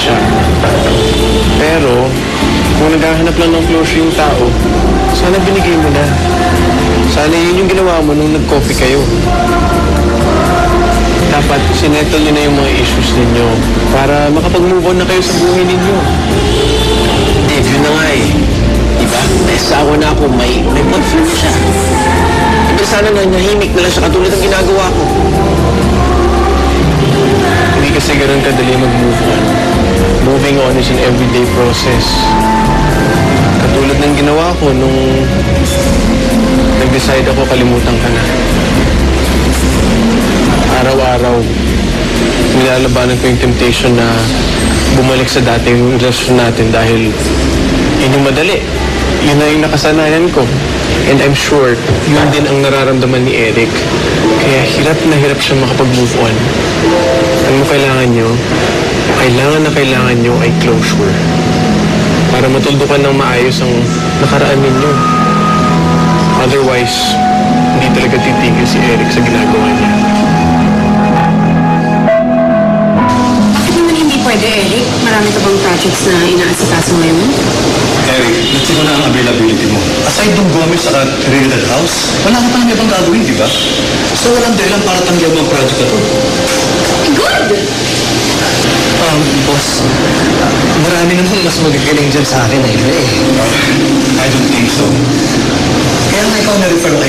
siya. Pero, kung naghahanap lang ng closure yung tao, sana binigay mo na. Sana yun yung ginawa mo nung nag-coffee kayo. Dapat sinettle nyo na yung mga issues ninyo para makapag-move on na kayo sa buhay ninyo. Dave, yun na nga eh. Diba? Naisawa na ako, may boyfriend na siya. Diba sana na nahimik na lang siya katulad ng ginagawa ko. Hindi kasi ganun kadali mag-move on. Moving on is an everyday process. Katulad ng ginawa ko nung nag-decide ako kalimutan ka na. Araw-araw, nilalabanan ko yung temptation na bumalik sa dating relasyon natin dahil yun yung madali. Yun na yung nakasanayan ko. And I'm sure, yun din ang nararamdaman ni Eric. Kaya hirap na hirap siya makapag-move on. Ano kailangan nyo? Kailangan nyo ay closure. Para matuldukan ng maayos ang nakaraan ninyo. Otherwise, hindi talaga titigil si Eric sa ginagawa niya. Bakit naman hindi pwede, Eric? Marami ka bang projects na inaasikaso ngayon? Eric, let's ko na ang availability mo. Aside ng Gomez at Trinidad House, wala ka pa nang ibang gagawin, di ba? So walang dahilan para tanggihan mo ang project na to. Good! Boss, marami namang mas magagaling dyan sa akin na iba eh. I don't think so. Kaya nga ikaw na-refer kay